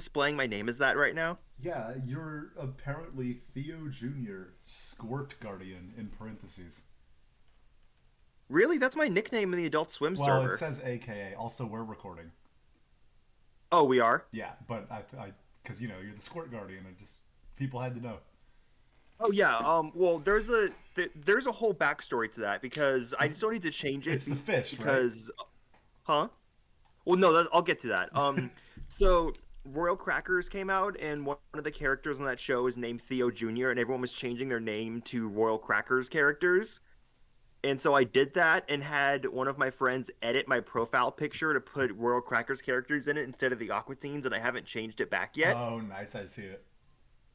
displaying my name as that right now? Yeah, you're apparently Theo Jr., Squirt Guardian, in parentheses. Really? That's my nickname in the Adult Swim Well, it server. says AKA. Also, we're recording. Oh, we are? Yeah, but because you're the Squirt Guardian, and just people had to know. Oh yeah. Well, there's a whole backstory to that because The, I still need to change it it's the fish, right? because, huh? Well, no, I'll get to that. So Royal Crackers came out, and one of the characters on that show is named Theo Jr., and everyone was changing their name to Royal Crackers characters. And so I did that and had one of my friends edit my profile picture to put Royal Crackers characters in it instead of the Aqua Teens, and I haven't changed it back yet. Oh, nice. I see it.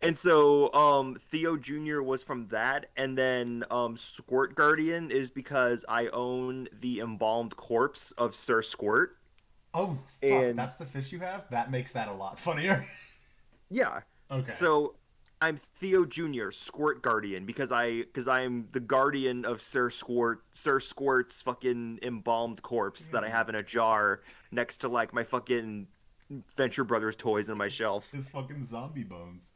And so Theo Jr. was from that, and then Squirt Guardian is because I own the embalmed corpse of Sir Squirt. Oh, fuck. And That's the fish you have? That makes that a lot funnier. yeah. Okay. So I'm Theo Jr., Squirt Guardian, because I'm the guardian of Sir Squirt's fucking embalmed corpse that I have in a jar next to like my fucking Venture Brothers toys on my shelf. His fucking zombie bones.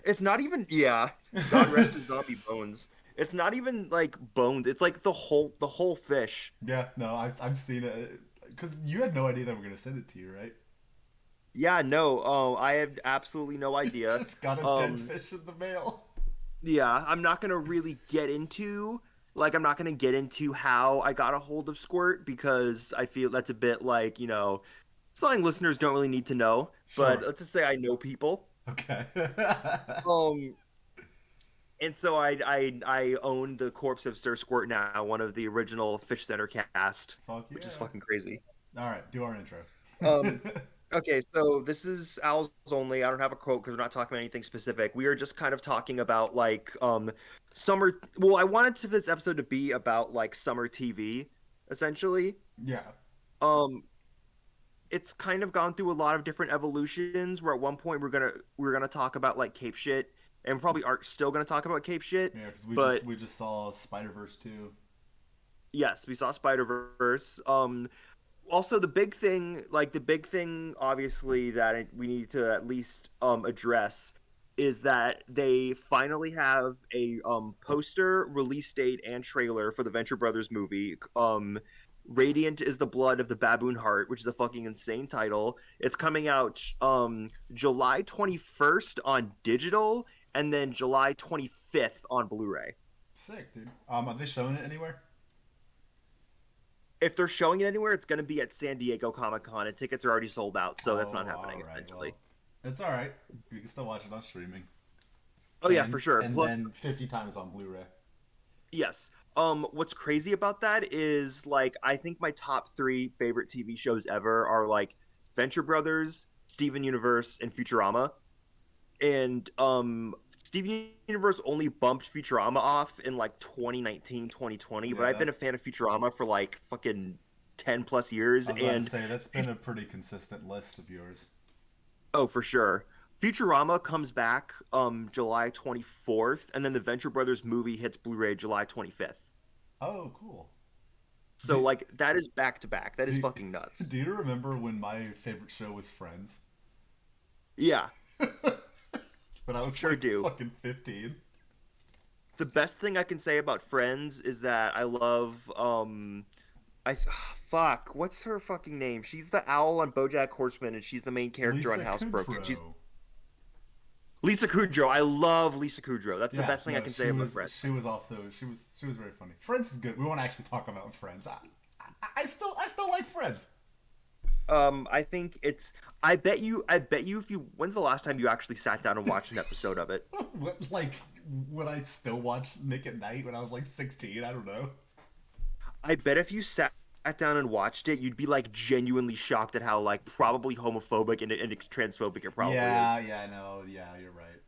It's not even, yeah. God rest his zombie bones. It's not even like bones. It's like the whole fish. Yeah, no, I've seen it. Because you had no idea that we're going to send it to you, right? Yeah, no. I have absolutely no idea. Just got a dead Um, fish in the mail. yeah, I'm not gonna really get into I'm not gonna get into how I got a hold of Squirt because I feel that's a bit like, something listeners don't really need to know. But Sure. let's just say I know people. Okay. Um, and so I own the corpse of Sir Squirt now, one of the original Fish Center cast, Fuck which is yeah. fucking crazy. All right, do our intro. Um, okay, so this is Owls only. I don't have a quote because we're not talking about anything specific. We are just kind of talking about summer. Well, I wanted to this episode to be about like summer TV, essentially. Yeah. Um, it's kind of gone through a lot of different evolutions. Where at one point we're gonna talk about like Cape shit, and probably are still gonna talk about Cape shit. Yeah, because we just But we just saw Spider-Verse 2. yes, we saw Spider-Verse. Also the big thing obviously that we need to at least address is that they finally have a poster, release date, and trailer for the Venture Brothers movie. Radiant is the blood of the baboon heart, which is a fucking insane title. It's coming out July 21st on digital and then July 25th on Blu-ray. Sick, dude. Are they showing it anywhere? If they're showing it anywhere, it's going to be at San Diego Comic Con, and tickets are already sold out, so that's not Oh, happening all right. essentially. Well, it's all right. You can still watch it on streaming, Oh yeah, for sure. and Plus, then 50 times on Blu-ray. yes. What's crazy about that is like I think my top three favorite TV shows ever are like Venture Brothers, Steven Universe, and Futurama. And Steven Universe only bumped Futurama off in like 2019, 2020, but Yeah, I've been a fan of Futurama for like fucking 10 plus years, I was about to and say that's been a pretty consistent list of yours. oh, for sure. Futurama comes back July 24th, and then the Venture Brothers movie hits Blu-ray July 25th. Oh, cool. So Do, like that is back to back. That is do, fucking nuts. do you remember when my favorite show was Friends? Yeah, When I was sure like do. fucking 15. The best thing I can say about Friends is that I love fuck, what's her fucking name? She's the owl on BoJack Horseman and she's the main character on Lisa Housebroken. She's Kudrow. Lisa Kudrow. I love Lisa Kudrow. That's the Yeah, best thing I no, can say about Friends. she was very funny. Friends is good. We want to actually talk about Friends. I still like Friends. I think it's. I bet you. If you. When's the last time you actually sat down and watched an episode of it? What, like, would I still watch Nick at Night when I was like 16? I don't know. I bet if you sat down and watched it, you'd be like genuinely shocked at how like probably homophobic and transphobic it probably Yeah, is. yeah, I know. Yeah, you're right.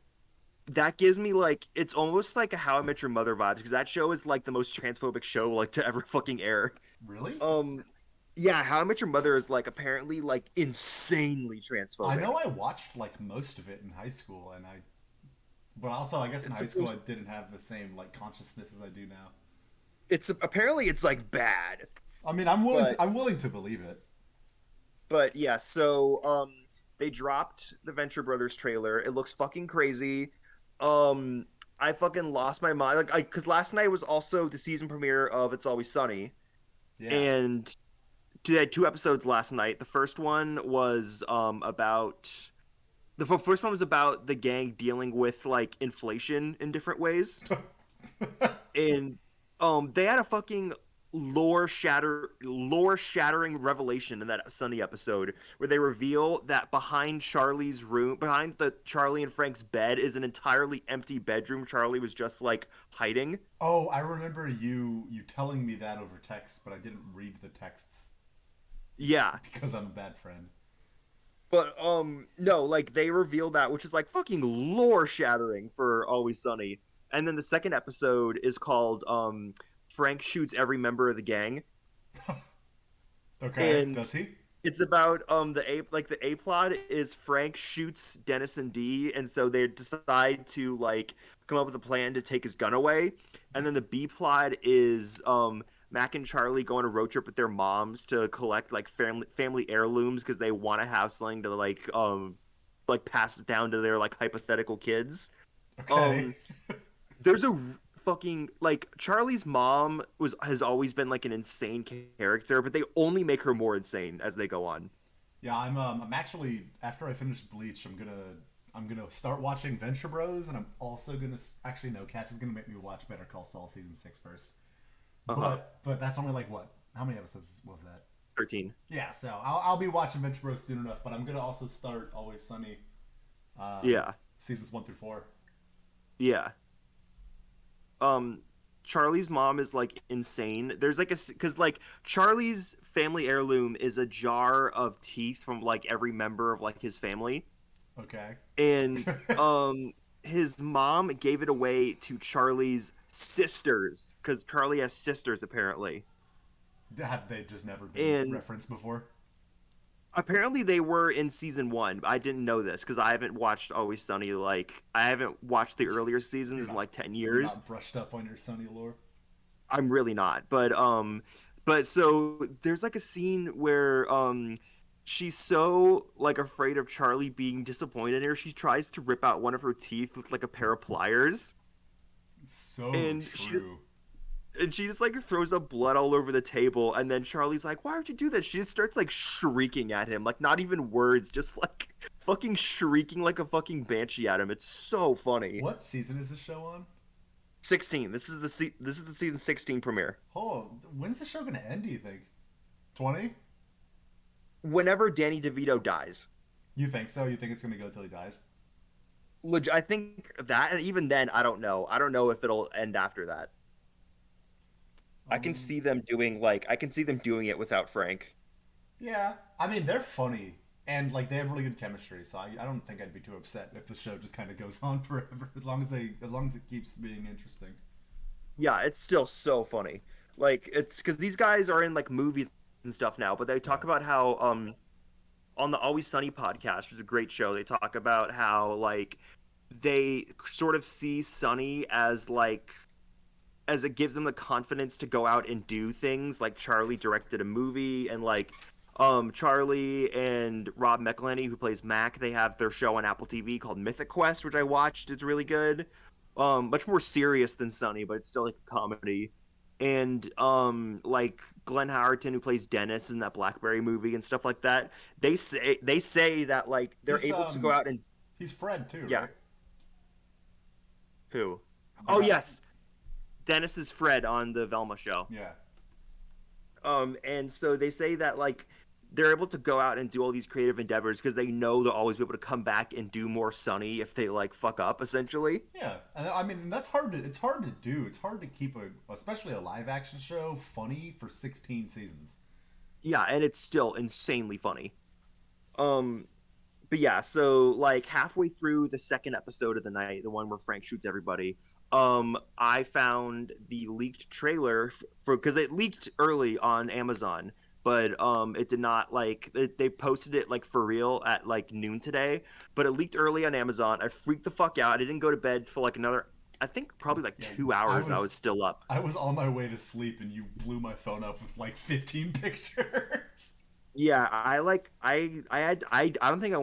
That gives me like it's almost like a How I Met Your Mother vibes because that show is like the most transphobic show like to ever fucking air. Really? Um, yeah, How I Met Your Mother is like apparently like insanely I transphobic. know I watched like most of it in high school, but also I guess in It's high school I supposed didn't have the same like consciousness as I do now. it's apparently it's like bad, I mean, I'm willing but to I'm willing to believe it. yeah. So they dropped the Venture Brothers trailer. It looks fucking crazy. Um, I fucking lost my mind. Like, because last night was also the season premiere of It's Always Sunny, Yeah. and they had two episodes last night. The first one was about first one was about the gang dealing with like inflation in different ways, and they had a fucking lore shattering revelation in that Sunny episode where they reveal that behind the Charlie and Frank's bed is an entirely empty bedroom. Charlie was just like hiding. Oh, I remember you telling me that over text, but I didn't read the texts Yeah. because I'm a bad friend. But no, like they reveal that, which is like fucking lore shattering for Always Sunny. And then the second episode is called Frank shoots every member of the gang. Okay, And does he? it's about the A plot is Frank shoots Dennis and Dee, and so they decide to like come up with a plan to take his gun away. And then the B plot is Mac and Charlie go on a road trip with their moms to collect like family heirlooms because they want to have something to like pass it down to their like hypothetical kids. Okay. Um there's a fucking like Charlie's mom has always been like an insane character, but they only make her more insane as they go on. Yeah, I'm actually after I finish Bleach, I'm gonna start watching Venture Bros, and I'm also gonna actually no, Cass is gonna make me watch Better Call Saul season 6 first. Uh-huh. But that's only like what? How many episodes was that? 13. Yeah, so I'll be watching Venture Bros soon enough, but I'm gonna also start Always Sunny, Yeah. seasons 1 through 4. Yeah. um Charlie's mom is like insane. There's like because like Charlie's family heirloom is a jar of teeth from like every member of like his family, Okay. and his mom gave it away to Charlie's sisters because Charlie has sisters apparently, Have they just never been and referenced before? apparently they were in season one. I didn't know this because I haven't watched Always Sunny. Like I haven't watched the earlier seasons in like 10 You're years. not brushed up on your Sunny lore. I'm really not. But so there's like a scene where she's so like afraid of Charlie being disappointed in her, she tries to rip out one of her teeth with like a pair of pliers. So And true. she just like throws up blood all over the table, and then Charlie's like, "Why would you do that?" She just starts like shrieking at him, like not even words, just like fucking shrieking like a fucking banshee at him. It's so funny. What season is this show on? 16. This is the season 16 premiere. Oh, when's the show gonna end? Do you think? 20? Whenever Danny DeVito dies. You think so? You think it's gonna go till he dies? I think that, and even then, I don't know. I don't know if it'll end after that. Um, I can see them doing it without Frank. yeah. I mean, they're funny and like they have really good chemistry, so I don't think I'd be too upset if the show just kind of goes on forever as long as it keeps being interesting. Yeah, it's still so funny. Like it's because these guys are in like movies and stuff now, but they Yeah. talk about how on the Always Sunny podcast, which is a great show, they talk about how like they sort of see Sunny as like as it gives them the confidence to go out and do things. Like Charlie directed a movie, and like Charlie and Rob McElhenney, who plays Mac, they have their show on Apple TV called Mythic Quest, which I watched. It's really good. Much more serious than Sunny, but it's still like a comedy. And like Glenn Howerton, who plays Dennis in that Blackberry movie and stuff like that, they say that like they're He's able to go out and he's Fred too, yeah. right? Who? The Oh guy. yes, Dennis is Fred on the Velma show. Yeah. And so they say that like they're able to go out and do all these creative endeavors because they know they'll always be able to come back and do more Sunny if they like fuck up essentially. Yeah, and I mean that's hard to it's hard to do. It's hard to keep especially a live action show funny for 16 seasons. Yeah, and it's still insanely funny. Um, but yeah, so like halfway through the second episode of the night, the one where Frank shoots everybody, I found the leaked trailer for because it leaked early on Amazon, but it did not like they posted it like for real at like noon today, but it leaked early on Amazon. I freaked the fuck out. I didn't go to bed for like another, I think probably like Yeah, 2 hours. I was still up. I was on my way to sleep and you blew my phone up with like 15 pictures. Yeah, I like I had I don't think I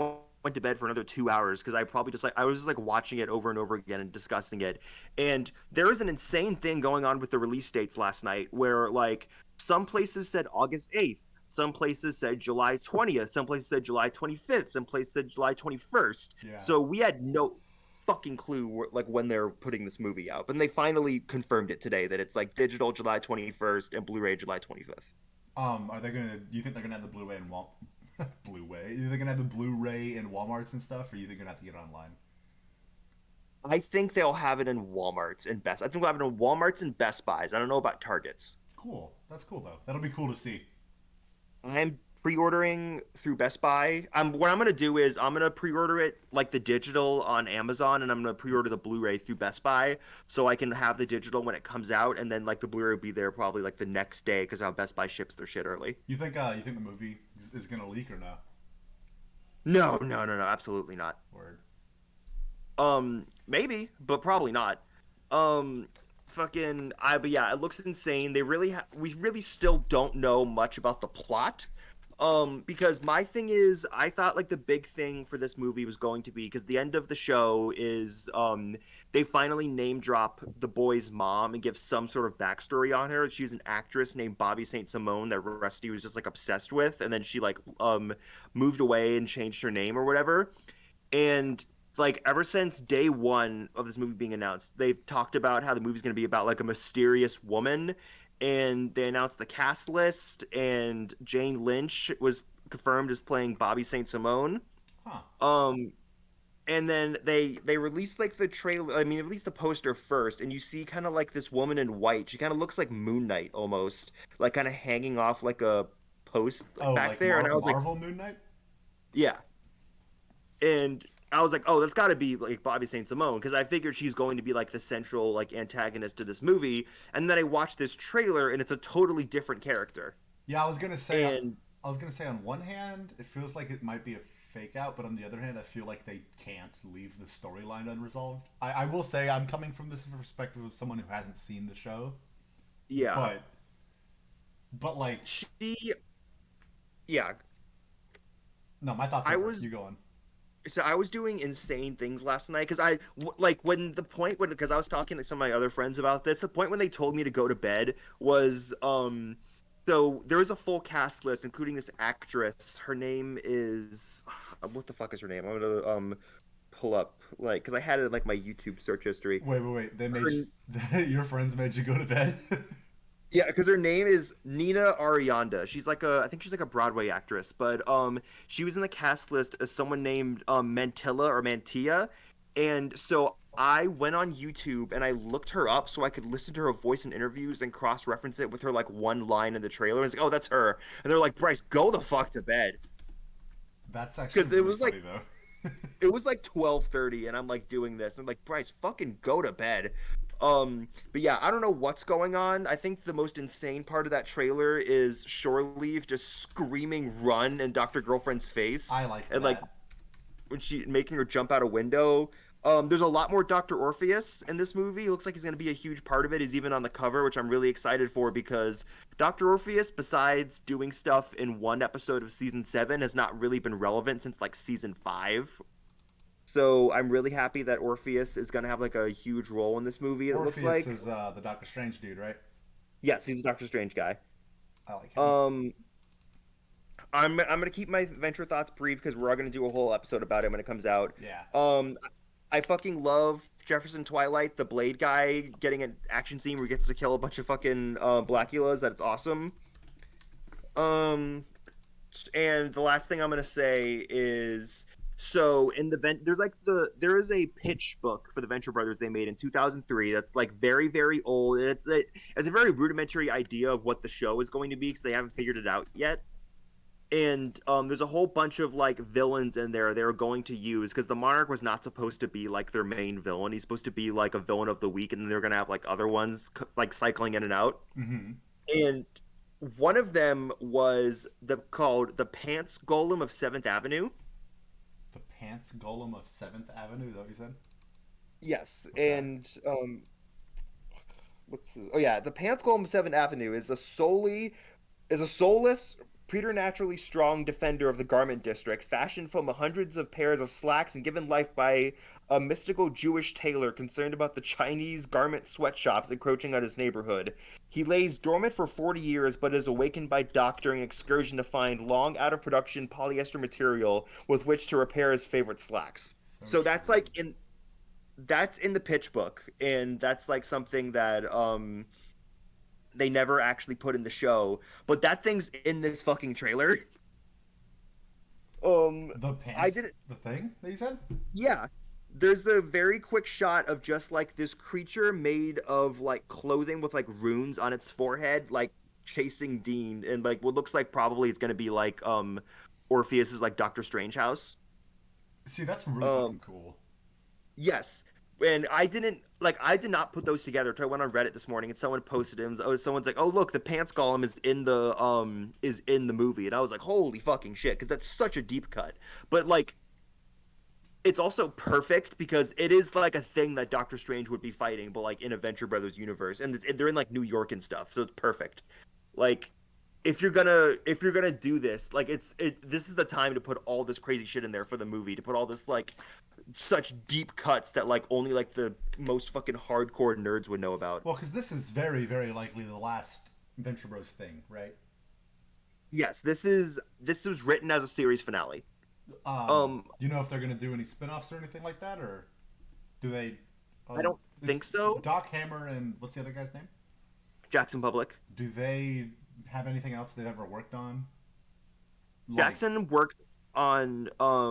went to bed for another 2 hours because I was just like watching it over and over again and discussing it. And there is an insane thing going on with the release dates last night where like some places said August 8th, some places said July 20th, some places said July 25th, some places said July 21st. Yeah. So we had no fucking clue like when they're putting this movie out. But they finally confirmed it today that it's like digital July 21st and Blu-ray July 25th. Are they gonna? Do you think they're gonna have the Blu-ray and Blu-ray? You think they're gonna have the Blu-ray in WalMarts and stuff, or you think you're gonna have to get it online? I think they'll have it in Walmarts and Best. I think they'll have it in Walmarts and Best Buys. I don't know about Targets. Cool. That's cool though. That'll be cool to see. I'm pre-ordering through Best Buy. What I'm gonna do is I'm gonna pre-order it like the digital on Amazon, and I'm gonna pre-order the Blu-ray through Best Buy so I can have the digital when it comes out, and then like the Blu-ray will be there probably like the next day because how Best Buy ships their shit early. You think the movie is gonna leak or no? No, no, no, no, absolutely not. Word. Maybe, but probably not. Um, but yeah, it looks insane. We really still don't know much about the plot. Because my thing is, I thought like the big thing for this movie was going to be because the end of the show is, they finally name drop the boy's mom and give some sort of backstory on her. She was an actress named Bobby Saint Simone that Rusty was just like obsessed with, and then she like moved away and changed her name or whatever. And like ever since day one of this movie being announced, they've talked about how the movie's going to be about like a mysterious woman, and they announced the cast list, and Jane Lynch was confirmed as playing Bobby Saint Simone. Huh. Um, and then they released like the trailer. I mean, at least the poster first, and you see kind of like this woman in white. She kind of looks like Moon Knight almost, like kind of hanging off like a post Oh, back like there. And I was like, Marvel Moon Knight. yeah. And I was like, oh, that's got to be like Bobby Saint Simone because I figured she's going to be like the central like antagonist to this movie. And then I watched this trailer, and it's a totally different character. Yeah, I was gonna say. And I was gonna say on one hand, it feels like it might be a fake out, but on the other hand, I feel like they can't leave the storyline unresolved. I will say I'm coming from this perspective of someone who hasn't seen the show, yeah, but like, she, yeah, no, my thoughts I are was you go on. so I was doing insane things last night because like when the point when because I was talking to some of my other friends about this. The point when they told me to go to bed was so there was a full cast list including this actress. Her name is what the fuck is her name? I'm gonna pull up like because I had it in like my YouTube search history. Wait. They made your friends made you go to bed. Yeah, because her name is Nina Arianda. I think she's like a Broadway actress, but she was in the cast list as someone named Mantilla or Mantia, and so I went on YouTube and I looked her up so I could listen to her voice in interviews and cross-reference it with her like one line in the trailer. And it's like, oh, that's her, and they're like, Bryce, go the fuck to bed, That's actually because really funny though. it was like 12:30, and I'm like doing this. I'm like, Bryce, fucking go to bed. But yeah, I don't know what's going on. I think the most insane part of that trailer is Shore Leave just screaming "run" in Dr. Girlfriend's face, I like and like that. when she making her jump out a window. There's a lot more Dr. Orpheus in this movie. It looks like he's going to be a huge part of it. He's even on the cover, which I'm really excited for because Dr. Orpheus, besides doing stuff in one episode of season 7, has not really been relevant since like season 5. So I'm really happy that Orpheus is gonna have like a huge role in this movie. It looks Orpheus like. is the Doctor Strange dude, right? Yes, he's a Doctor Strange guy. I like him. Um, I'm gonna keep my Venture thoughts brief because we're all gonna do a whole episode about it when it comes out. Yeah. I fucking love Jefferson Twilight, the Blade guy, getting an action scene where he gets to kill a bunch of fucking Blackulas. That's awesome. Um, and the last thing I'm gonna say is so in the there is a pitch book for the Venture Brothers they made in 2003 that's like very very old, and it's a very rudimentary idea of what the show is going to be because they haven't figured it out yet. And there's a whole bunch of like villains in there they're going to use because the Monarch was not supposed to be like their main villain. He's supposed to be like a villain of the week, and then they're gonna have like other ones like cycling in and out. Mm-hmm. And one of them was called the Pants Golem of Seventh Avenue. The Pants Golem of Seventh Avenue. Is that what you said? Yes, Okay. and what's this? Oh yeah, the Pants Golem of Seventh Avenue is a soulless preternaturally strong defender of the garment district, fashioned from hundreds of pairs of slacks and given life by a mystical Jewish tailor concerned about the Chinese garment sweatshops encroaching on his neighborhood. He lays dormant for 40 years but is awakened by Doc during an excursion to find long out of production polyester material with which to repair his favorite slacks. So So that's true. like in that's in the pitch book, and that's like something that they never actually put in the show, but that thing's in this fucking trailer. Um, The I pants, didn't. the thing that you said? Yeah, there's a very quick shot of just like this creature made of like clothing with like runes on its forehead, like chasing Dean, and like what looks like probably it's gonna be like Orpheus's like Doctor Strange house. See, that's really Um, fucking cool. Yes. And I did not put those together. So I went on Reddit this morning and someone posted it. Oh, someone's like, "Oh, look, the pants golem is in the movie." And I was like, "Holy fucking shit," because that's such a deep cut. But like it's also perfect because it is like a thing that Doctor Strange would be fighting, but like in a Venture Brothers universe, and they're in like New York and stuff, so it's perfect. Like if you're gonna do this, like this is the time to put all this crazy shit in there for the movie, to put all this like such deep cuts that like only like the most fucking hardcore nerds would know about. Well, because this is very, very likely the last Venture Bros thing, right? Yes, this was written as a series finale. Do you know if they're gonna do any spin-offs or anything like that, or do they? I don't It's think so. Doc Hammer and what's the other guy's name? Jackson Public. Do they have anything else they've ever worked on? Like, Jackson worked on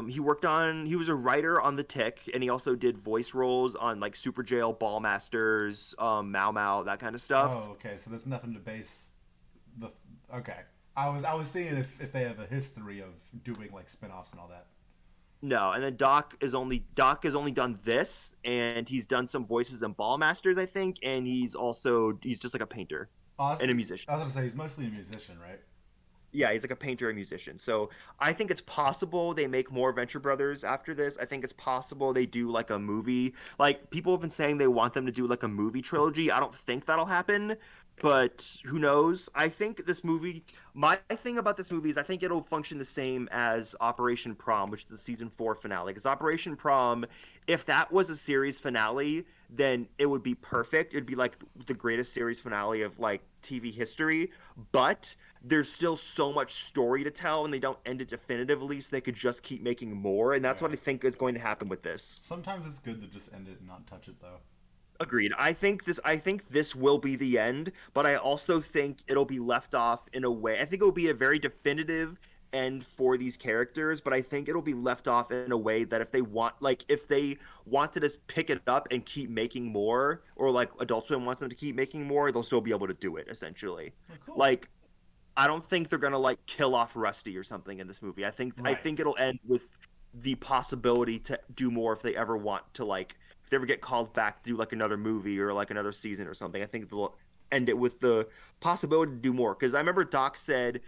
he was a writer on The Tick, and he also did voice roles on like Super Jail, Ball Masters, Mau Mau, that kind of stuff. oh, okay, so there's nothing to base the. Okay, I was seeing if they have a history of doing like spin-offs and all that. No, and then Doc has only done this, and he's done some voices in Ball Masters, I think, and he's just like a painter Oh, and a musician. I was gonna say he's mostly a musician, right? Yeah, he's like a painter and musician. So I think it's possible they make more Venture Brothers after this. I think it's possible they do like a movie. Like people have been saying they want them to do like a movie trilogy. I don't think that'll happen, but who knows? I think this movie, my thing about this movie is I think it'll function the same as Operation Prom, which is the season 4 finale. Because Operation Prom, if that was a series finale, then it would be perfect. It'd be like the greatest series finale of like TV history. But there's still so much story to tell and they don't end it definitively, so they could just keep making more, and that's what Yeah. I think is going to happen with this. Sometimes it's good to just end it and not touch it, though. Agreed. I think this will be the end, but I also think it'll be left off in a way. I think it will be a very definitive end for these characters, but I think it'll be left off in a way that if they want to just pick it up and keep making more, or like Adult Swim wants them to keep making more, they'll still be able to do it essentially. Oh, cool. Like I don't think they're gonna like kill off Rusty or something in this movie. I Right. think it'll end with the possibility to do more if they ever want to like if they ever get called back to do like another movie or like another season or something. I think they'll end it with the possibility to do more. Because I remember Doc said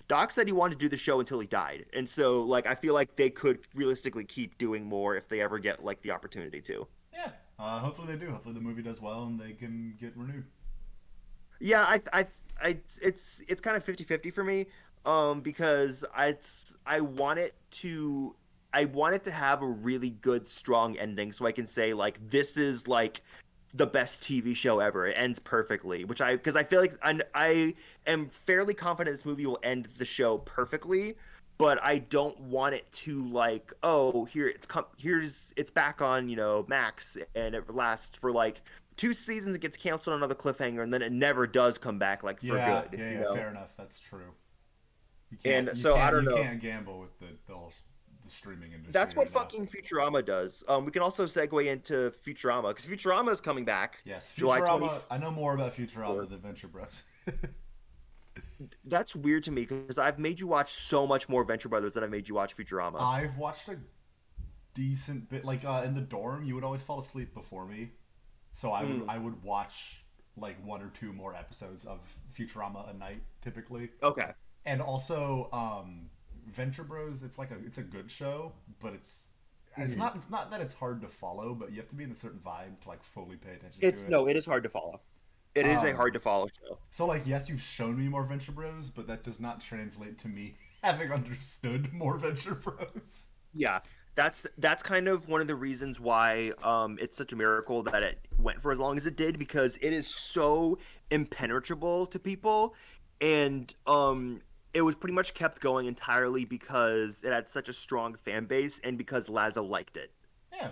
he wanted to do the show until he died, and so like I feel like they could realistically keep doing more if they ever get like the opportunity to. Yeah. Hopefully they do. Hopefully the movie does well and they can get renewed. Yeah, it's kind of 50-50 for me, because I want it to have a really good, strong ending, so I can say like this is like the best TV show ever. It ends perfectly, because I feel like I am fairly confident this movie will end the show perfectly, but I don't want it to like, oh, it's back on, Max, and it lasts for like 2 seasons, it gets canceled on another cliffhanger, and then it never does come back like for Yeah, good, yeah, you yeah. know? Fair enough. That's true. And so I don't You know. can't gamble with the streaming industry That's what right now. fucking Futurama does. We can also segue into Futurama because Futurama is coming back Yes, July Futurama. 24th. I know more about Futurama than Venture Bros. That's weird to me because I've made you watch so much more Venture Brothers than I made you watch Futurama. I've watched a decent bit. Like in the dorm, you would always fall asleep before me, so Mm, I would watch like one or two more episodes of Futurama a night typically. okay. And also Venture Bros. It's a good show, but Mhm. it's not that it's hard to follow, but you have to be in a certain vibe to like fully pay attention to It's it. no, it is hard to follow. It is a Um, hard to follow show. so like, yes, you've shown me more Venture Bros, but that does not translate to me having understood more Venture Bros. Yeah, that's kind of one of the reasons why it's such a miracle that it went for as long as it did, because it is so impenetrable to people, and it was pretty much kept going entirely because it had such a strong fan base and because Lazo liked it. Yeah,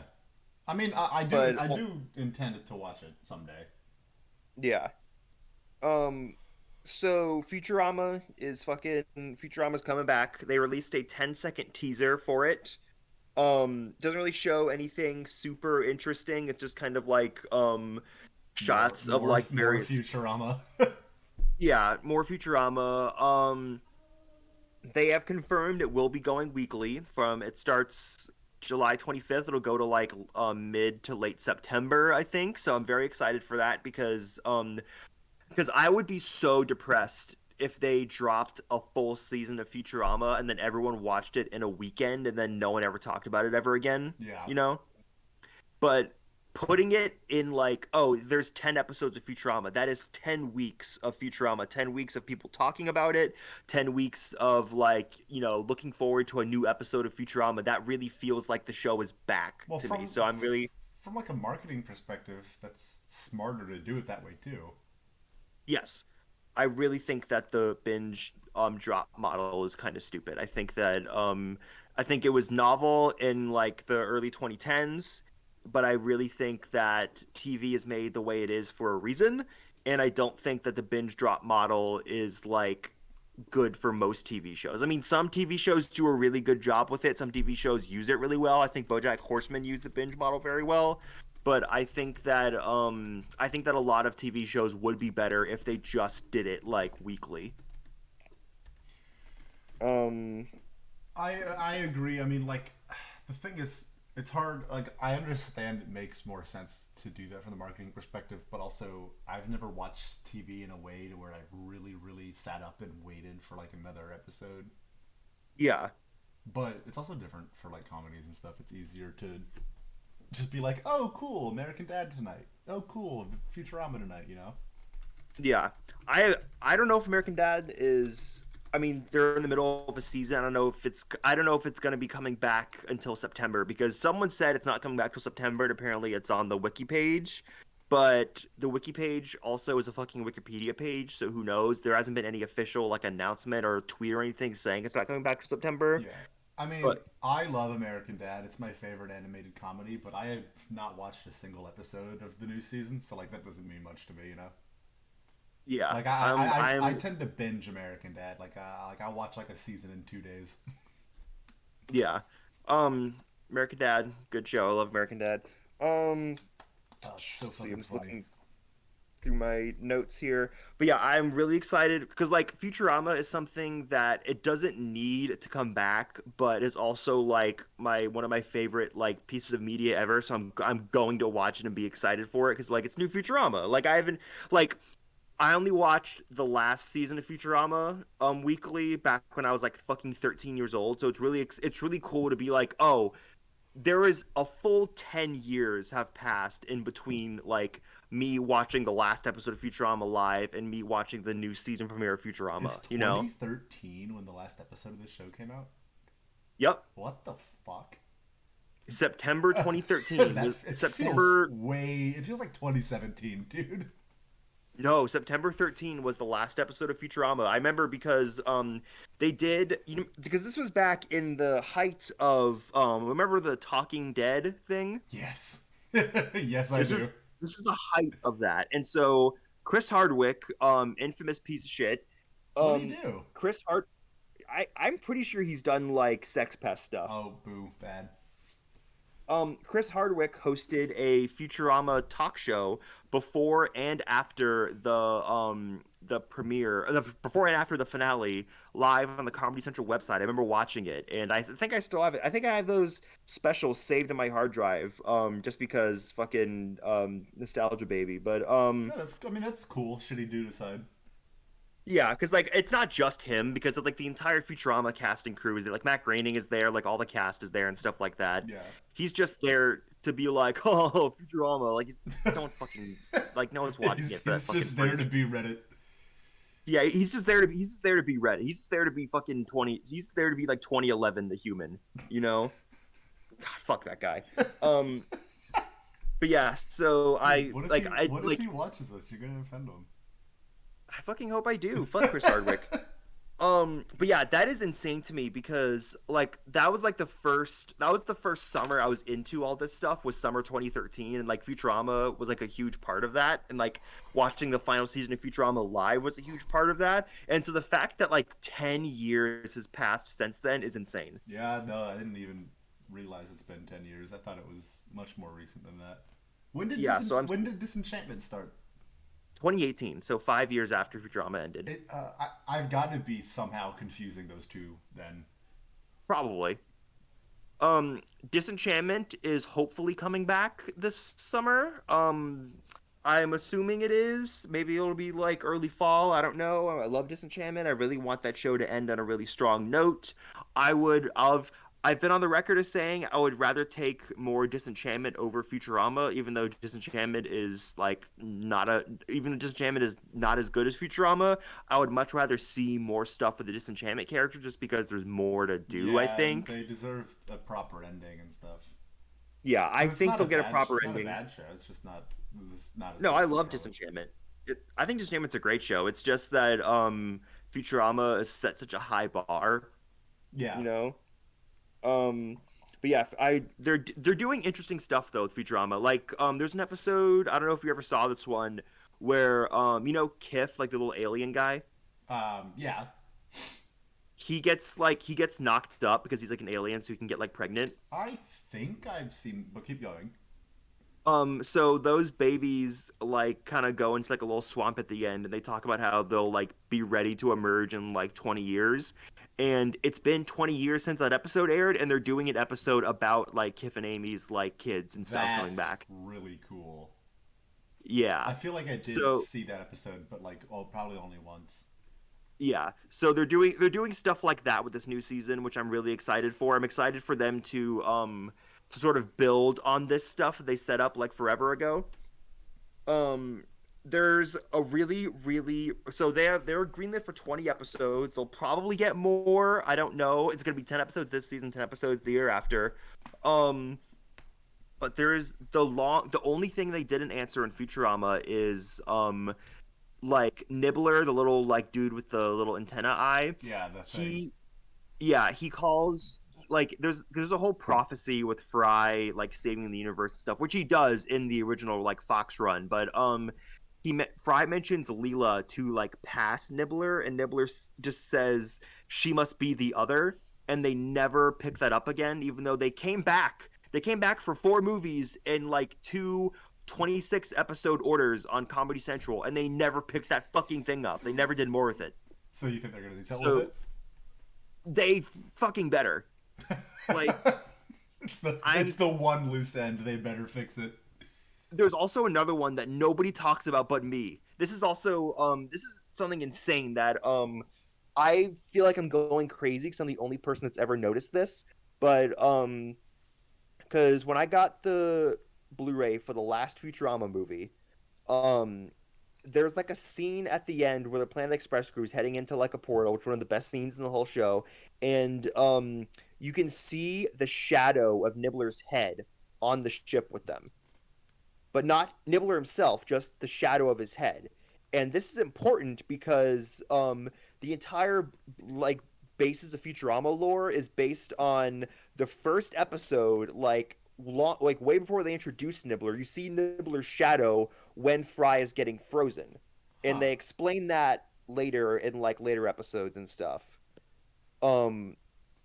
I mean, I do But I do intend to watch it someday. yeah. Um so Futurama's coming back. They released a 10-second teaser for it. Doesn't really show anything super interesting. It's just kind of like More, shots of more, like more various, Futurama. yeah, more Futurama. They have confirmed it will be going weekly. From it starts July 25th, it'll go to like mid to late September, I think. So I'm very excited for that because I would be so depressed if they dropped a full season of Futurama and then everyone watched it in a weekend and then no one ever talked about it ever again, Yeah. you know? But putting it in like, oh, there's 10 episodes of Futurama. That is 10 weeks of Futurama, 10 weeks of people talking about it, 10 weeks of like, looking forward to a new episode of Futurama. That really feels like the show is back Well, to me. So I'm really, from like a marketing perspective, that's smarter to do it that way too. yes. I really think that the binge drop model is kind of stupid. I think it was novel in like the early 2010s, but I really think that TV is made the way it is for a reason, and I don't think that the binge drop model is like good for most TV shows. I mean, some TV shows do a really good job with it. Some TV shows use it really well. I think BoJack Horseman used the binge model very well, but I think that a lot of TV shows would be better if they just did it like weekly. Um I agree. I mean, like, the thing is, it's hard. Like, I understand it makes more sense to do that from the marketing perspective, but also I've never watched TV in a way to where I really, really sat up and waited for like another episode. yeah. But it's also different for like comedies and stuff. It's easier to just be like, oh, cool, American Dad tonight. Oh, cool, Futurama tonight. You know? Yeah. I don't know if American Dad is, I mean, they're in the middle of a season. I don't know if it's going to be coming back until September, because someone said it's not coming back till September and apparently it's on the wiki page. But the wiki page also is a fucking Wikipedia page, so who knows? There hasn't been any official like announcement or tweet or anything saying it's not coming back till September. Yeah. I mean, But I love American Dad. It's my favorite animated comedy, but I have not watched a single episode of the new season, so like that doesn't mean much to me, you know. yeah, Like I tend to binge American Dad. Like I watch like a season in 2 days. yeah. Um American Dad, good show. I love American Dad. Um Oh, it's so see, I'm fucking just funny. looking through my notes here. But yeah, I'm really excited because like Futurama is something that it doesn't need to come back, but it's also like my one of my favorite like pieces of media ever. So I'm going to watch it and be excited for it because like it's new Futurama. Like I haven't like I only watched the last season of Futurama weekly back when I was like fucking 13 years old. So it's really cool to be like, "Oh, there is a full 10 years have passed in between like me watching the last episode of Futurama live and me watching the new season premiere of Is Futurama, you know?" 2013 when the last episode of this show came out? Yep. What the fuck? September Uh, 2013 that was it feels September way. It feels like 2017, dude. No, September 13 was the last episode of Futurama. I remember because they did, because this was back in the height of remember the Talking Dead thing? Yes, yes, I This is do. this is the height of that. And so Chris Hardwick, infamous piece of shit. What do you Um do? Chris Hard I'm pretty sure he's done like Sex Pest stuff. Oh, boo, bad. Chris Hardwick hosted a Futurama talk show before and after the premiere, before and after the finale, live on the Comedy Central website. I remember watching it, and think I still have it. I think I have those specials saved in my hard drive, just because fucking nostalgia baby. But No, that's. I mean, that's cool. Shitty dude aside. yeah, because like it's not just him, because like the entire Futurama cast and crew is there. Like Matt Groening is there, like all the cast is there and stuff like that. Yeah. He's just there to be like, oh, Futurama. Like, he's don't fucking like no one's watching it for that he's fucking just there to freak. be Reddit. Yeah, he's just there to be Reddit. He's just there to be fucking 20. He's there to be like 2011 the human. You know, God, fuck that guy. Um, but yeah, so Dude, I what if like he watches this? You're gonna offend him. I fucking hope I do. Fuck Chris Hardwick. But yeah, that is insane to me because like that was the first summer I was into all this stuff was summer 2013 and like Futurama was like a huge part of that and like watching the final season of Futurama live was a huge part of that. And so the fact that like 10 years has passed since then is insane. Yeah, no, I didn't even realize it's been 10 years. I thought it was much more recent than that. Yeah, so I'm When did Disenchantment start? 2018, so 5 years after Futurama ended. I've got to be somehow confusing those two then. Probably. Disenchantment is hopefully coming back this summer. I'm assuming it is. Maybe it'll be like early fall. I don't know. I love Disenchantment. I really want that show to end on a really strong note. I would. I've been on the record as saying I would rather take more Disenchantment over Futurama, even though Disenchantment is like not a even though Disenchantment is not as good as Futurama. I would much rather see more stuff with the Disenchantment character just because there's more to do, I Yeah, and think. they deserve a proper ending and stuff. Yeah, I Because think they'll get a proper it's not a ending. bad show. It's not as No, good I as love Futurama. Disenchantment. I think Disenchantment's a great show. It's just that Futurama has set such a high bar, Yeah. you know. Um, but yeah, I they're doing interesting stuff though with Futurama. Like there's an episode I don't know if you ever saw this one where you know Kif like the little alien guy. Yeah. He gets knocked up because he's like an alien, so he can get like pregnant. I think I've seen, but keep going. So those babies like kind of go into like a little swamp at the end, and they talk about how they'll like be ready to emerge in like 20 years. And it's been 20 years since that episode aired, and they're doing an episode about like Kif and Amy's like kids and stuff coming That's back. really cool. Yeah. I feel like I did So see that episode, but like, oh, probably only once. yeah. So they're doing stuff like that with this new season, which I'm really excited for. I'm excited for them to sort of build on this stuff that they set up like forever ago. Um, there's a really so they're greenlit for 20 episodes. They'll probably get more. I don't know. It's gonna be 10 episodes this season, 10 episodes the year after. Um, but there's the only thing they didn't answer in Futurama is like Nibbler, the little like dude with the little antenna eye. Yeah, the thing. He yeah, he calls like there's a whole prophecy with Fry like saving the universe and stuff, which he does in the original like Fox run. But Fry mentions Leela to like pass Nibbler, and Nibbler just says she must be the other, and they never pick that up again, even though they came back. They came back for 4 movies and like two 26 episode orders on Comedy Central, and they never picked that fucking thing up. They never did more with it. So you think they're gonna do something with So they fucking better. Like it? It's I'm the one loose end. They better fix it. there's also another one that nobody talks about but me. This is something insane that I feel like I'm going crazy because I'm the only person that's ever noticed this. But because when I got the Blu-ray for the last Futurama movie, um there's like a scene at the end where the Planet Express crew is heading into like a portal, which is one of the best scenes in the whole show, and you can see the shadow of Nibbler's head on the ship with them, but not Nibbler himself, just the shadow of his head. And this is important because the entire like basis of Futurama lore is based on the first episode, like way before they introduced Nibbler. You see Nibbler's shadow when Fry is getting frozen, and Huh. they explain that later in like later episodes and stuff. Um,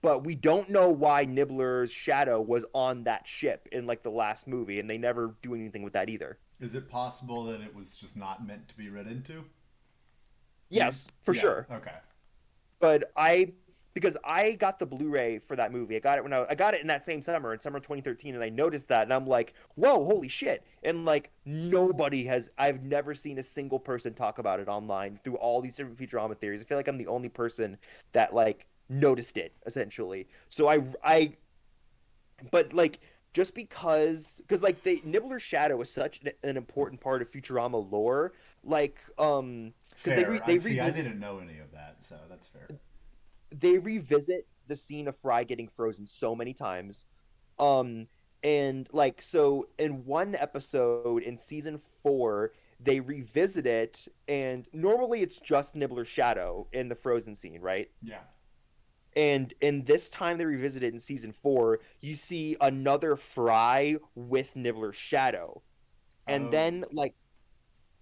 but we don't know why Nibbler's shadow was on that ship in like the last movie, and they never do anything with that either. Is it possible that it was just not meant to be read into? Yes, for Yeah. sure. Okay. But because I got the Blu-ray for that movie. I got it when I got it in that same summer, in summer 2013, and I noticed that, and I'm like, whoa, holy shit! And like I've never seen a single person talk about it online through all these different Futurama theories. I feel like I'm the only person that like noticed it essentially. But like just because like they Nibbler's shadow is such an important part of Futurama lore. Like because Fair. I they see. I revisit didn't know any of that, so that's fair. the scene of Fry getting frozen so many times. Um, and like so in one episode in season 4, they revisit it, and normally it's just Nibbler's shadow in the frozen scene, right? Yeah. And in this time they revisit it in season 4, you see another Fry with Nibbler's shadow. And Oh. then like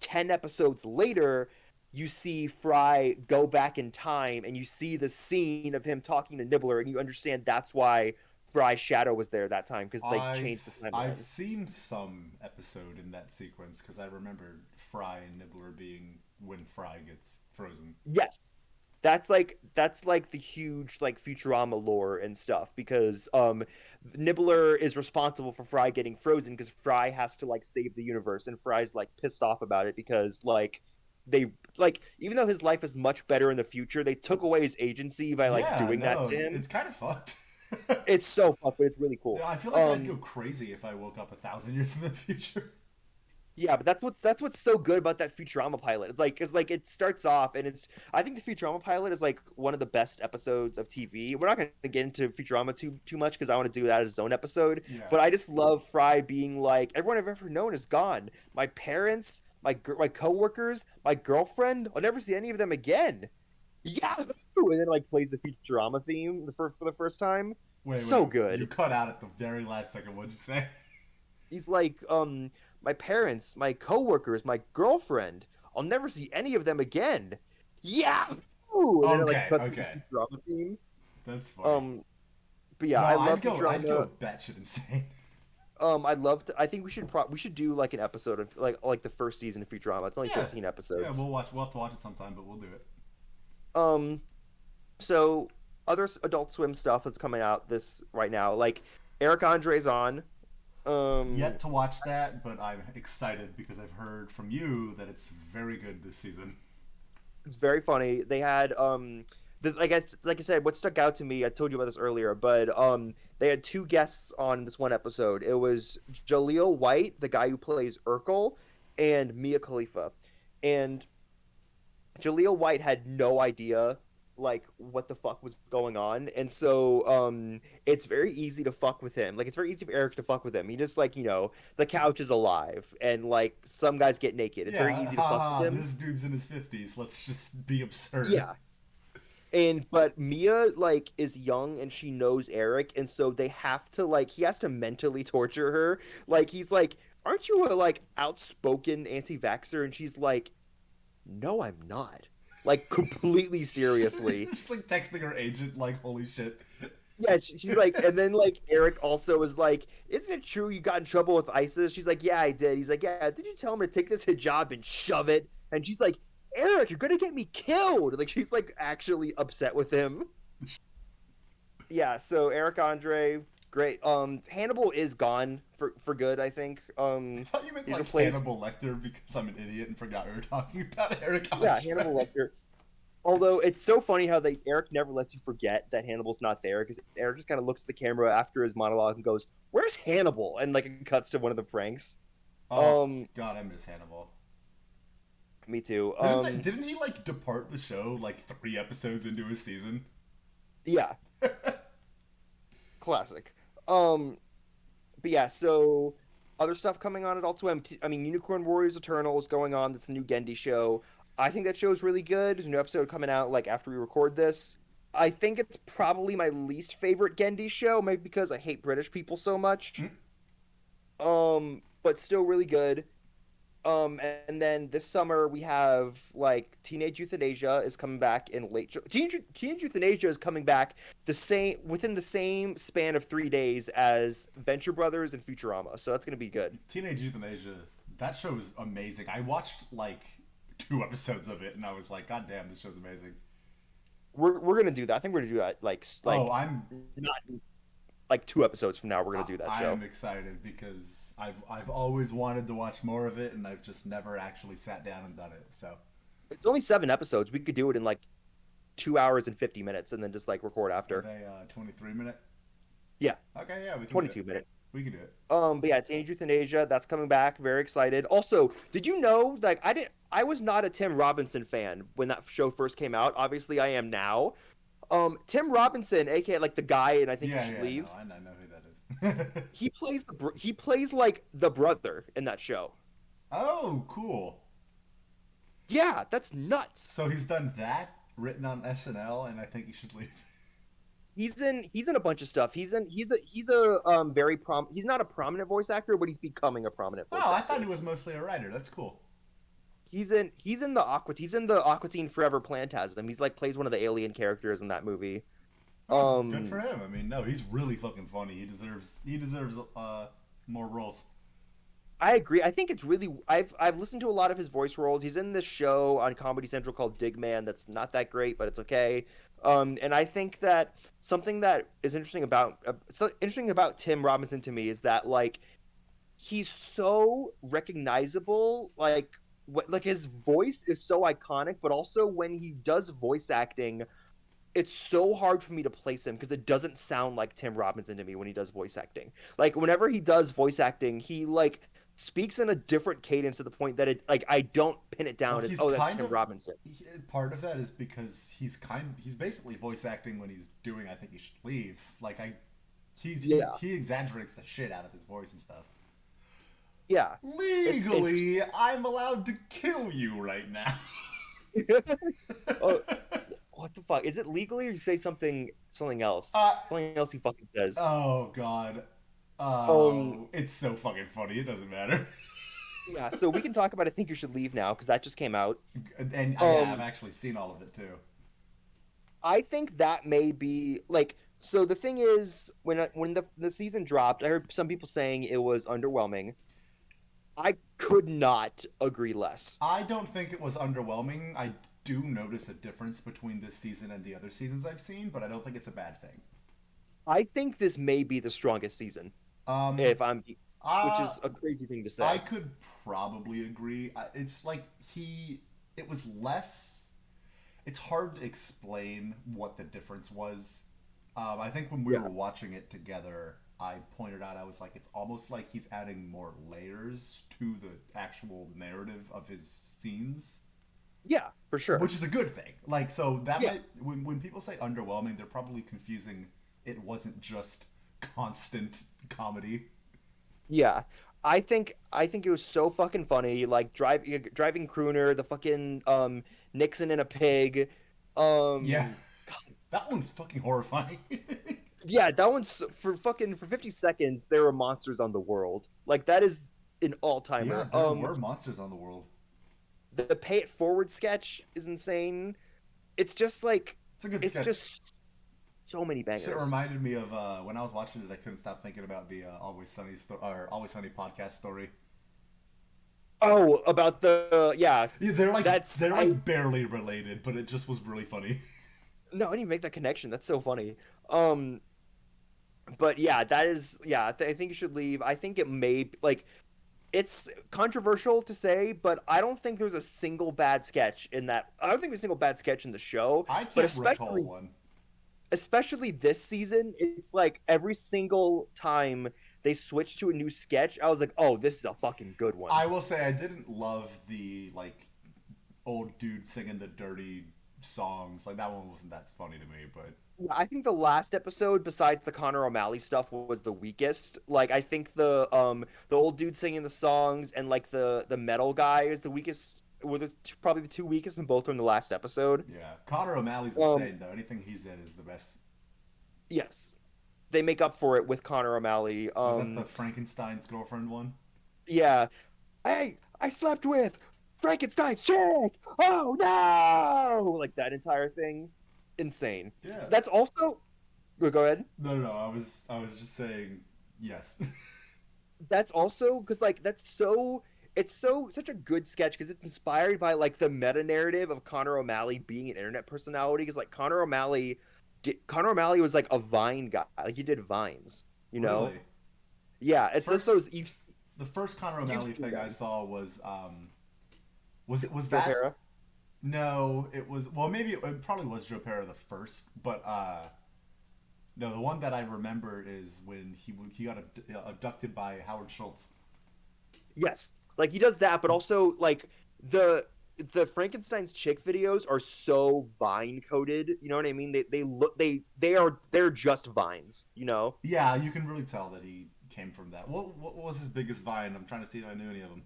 10 episodes later, you see Fry go back in time and you see the scene of him talking to Nibbler, and you understand that's why Fry's shadow was there that time because they I've changed the I've timeline. seen some episode in that sequence because I remember Fry and Nibbler being when Fry gets frozen. Yes. That's like the huge like Futurama lore and stuff because Nibbler is responsible for Fry getting frozen because Fry has to like save the universe, and Fry's like pissed off about it because like they like even though his life is much better in the future, they took away his agency by like Yeah, doing that to no, him. it's kind of fucked. It's so fucked, but it's really cool. Yeah, I feel like I'd go crazy if I woke up 1,000 years in the future. Yeah, but that's what's so good about that Futurama pilot. It's like it starts off and it's I think the Futurama pilot is like one of the best episodes of TV. We're not going to get into Futurama too much because I want to do that as its own episode. Yeah. But I just love Fry being like everyone I've ever known is gone. My parents, my coworkers, my girlfriend. I'll never see any of them again. Yeah, that's true. And then like plays the Futurama theme for the first time. Wait, So you good. cut out at the very last second. What'd you say? He's like, my parents, my coworkers, my girlfriend. I'll never see any of them again. Yeah. Ooh, and then it like Okay, cuts to the okay, Futurama theme. that's funny. Um, but yeah, No, I I'd love go, I'd Futurama. go batshit insane. I love. I think we should do like an episode of like the first season of Futurama. It's only Yeah, 13 yeah, episodes. we'll watch. We'll have to watch it sometime, but we'll do it. Um, so other Adult Swim stuff that's coming out this right now, like Eric Andre's on. Um, Yet to watch that, but I'm excited because I've heard from you that it's very good this season. It's very funny. They had like I said, what stuck out to me, I told you about this earlier, but they had two guests on this one episode. It was Jaleel White, the guy who plays Urkel, and Mia Khalifa. And Jaleel White had no idea like what the fuck was going on, and so it's very easy to fuck with him. Like it's very easy for Eric to fuck with him. He just like the couch is alive, and like some guys get naked. It's very Yeah, easy to fuck with haha, him. this dude's in his 50s. Let's just be absurd. Yeah. And but Mia like is young and she knows Eric, and so they have to like he has to mentally torture her. Like he's like, "Aren't you a like outspoken anti-vaxxer?" And she's like, "No, I'm not." Like completely seriously. Just like texting her agent, like, holy shit. Yeah, she's like, and then like Eric also is like, "Isn't it true you got in trouble with ISIS?" She's like, "Yeah, I did." He's like, "Yeah, did you tell him to take this hijab and shove it?" And she's like, "Eric, you're gonna get me killed." Like she's like actually upset with him. Yeah, so Eric Andre, great. Hannibal is gone for good, I think. I thought you meant He's like replaced. Hannibal Lecter because I'm an idiot and forgot we were talking about Eric Yeah, Andre. Hannibal Lecter. Although it's so funny how they Eric never lets you forget that Hannibal's not there because Eric just kind of looks at the camera after his monologue and goes, "Where's Hannibal?" And like it cuts to one of the pranks. Oh Um, god, I miss Hannibal. Me too. Didn't he like depart the show like 3 episodes into a season? Yeah, classic. Um, but yeah, so other stuff coming on at All 2M. I mean, Unicorn Warriors Eternal is going on. That's a new Gendy show. I think that show is really good. There's a new episode coming out like after we record this. I think it's probably my least favorite Gendy show, maybe because I hate British people so much. Hmm? But still really good. And then this summer we have like Teenage Euthanasia is coming back in Teenage Euthanasia is coming back within the same span of 3 days as Venture Brothers and Futurama, so that's gonna be good. Teenage Euthanasia. That show is amazing. I watched like 2 episodes of it and I was like, God damn, this show's amazing. We're gonna do that. I think we're gonna do that Oh, like not like 2 episodes from now. We're gonna do that I show. am excited because I've always wanted to watch more of it and I've just never actually sat down and done it. So It's only 7 episodes. We could do it in like 2 hours and 50 minutes, and then just like record are after. they 23 minute? Yeah, Okay, yeah, we can do it. 22 minute. We can do it. But yeah, Teenage Euthanasia, that's coming back. Very excited. Also, did you know, like, I was not a Tim Robinson fan when that show first came out. Obviously, I am now. Tim Robinson, aka like the guy, and I think you Yeah, should yeah, no, leave. I know who that is. He plays like the brother in that show. Oh, cool. Yeah, that's nuts. So he's done that, written on SNL, and I think you should leave. He's in a bunch of stuff. He's not a prominent voice actor, but he's becoming a prominent voice Oh, I thought he actor. was mostly a writer. That's cool. He's in the Aqua Teen Forever Plantasm. He's like plays one of the alien characters in that movie. Oh, good for Um him. I mean, no, he's really fucking funny. He deserves more roles. I agree. I think it's really I've listened to a lot of his voice roles. He's in this show on Comedy Central called Dig Man that's not that great, but it's okay. And I think that something that is interesting about Tim Robinson to me is that like he's so recognizable, like his voice is so iconic, but also when he does voice acting, it's so hard for me to place him because it doesn't sound like Tim Robinson to me when he does voice acting. Like whenever he does voice acting, he like speaks in a different cadence to the point that it like I don't pin it Well, down as he's oh that's kind Tim of Robinson. part of that is because he's basically voice acting when he's doing I think you should leave. Like Yeah, he exaggerates the shit out of his voice and stuff. yeah, it's Legally, interesting. I'm allowed to kill you right now. Oh, what the fuck? Is it legally or you say something else? uh, Something else he fucking says. oh god. Um, Oh, it's so fucking funny. It doesn't matter. yeah, so we can talk about I think you should leave now because that just came out. And yeah, I've Um, actually seen all of it too. I think that may be like so the thing is when the season dropped, I heard some people saying it was underwhelming. I could not agree less. I don't think it was underwhelming. I do notice a difference between this season and the other seasons I've seen, but I don't think it's a bad thing. I think this may be the strongest season Um, if I'm which uh, is a crazy thing to I say. could probably agree. It's like it was less. It's hard to explain what the difference was. I think when we Yeah. were watching it together, I pointed out I was like, it's almost like he's adding more layers to the actual narrative of his scenes, Yeah, for sure. which is a good thing. Like, so that Yeah. might when people say underwhelming, they're probably confusing. It wasn't just constant comedy. Yeah. I think it was so fucking funny. Like driving crooner, the fucking Nixon and a pig. Yeah, Um that one's fucking horrifying. yeah, that one's for 50 seconds there were monsters on the world. Like that is an Yeah, all-timer. there were monsters on the world. The pay it forward sketch is insane. It's just like It's a good it's sketch. just so many Shit bangers. reminded me of when I was watching it. I couldn't stop thinking about the Always Sunny podcast story. Oh, about the yeah, Yeah, that's they're I like barely related, but it just was really funny. no, I didn't even make that connection. That's so funny. Um, but yeah, that is yeah. I think you should leave. I think it may like it's controversial to say, but I don't think there's a single bad sketch in that. I don't think there's a single bad sketch in the show, I but can't recall one. especially this season, it's like every single time they switch to a new sketch, I was like, oh, this is a fucking good one. I will say I didn't love the like old dude singing the dirty songs. Like that one wasn't that funny to me, but Yeah, I think the last episode, besides the Connor O'Malley stuff, was the weakest. Like, I think the old dude singing the songs and like the metal guy is the weakest. Probably the two weakest, and both were in the last episode. yeah, Connor O'Malley's Um, insane though. Anything he's in is the best. yes, they make up for it with Connor O'Malley. Was that the Frankenstein's girlfriend one? Yeah, I slept with Frankenstein's chick. Oh no! Like that entire thing, insane. Yeah. That's also. Go ahead. No. I was just saying yes. That's also because like that's so it's so such a good sketch because it's inspired by like the meta narrative of Connor O'Malley being an internet personality because like Connor O'Malley was like a Vine guy like he did Vines, you know. Really? Yeah, it's just First, those the first Conor you've O'Malley seen thing I them. saw was Joe that Pera. no, it was well maybe it probably was Joe Pera the first, but No, the one that I remember is when he got abducted by Howard Schultz. Yes, like he does that, but also like the the Frankenstein's chick videos are so Vine coded. You know what I mean? They look they're just vines. You know. Yeah, you can really tell that he came from that. What was his biggest vine? I'm trying to see if I knew any of them.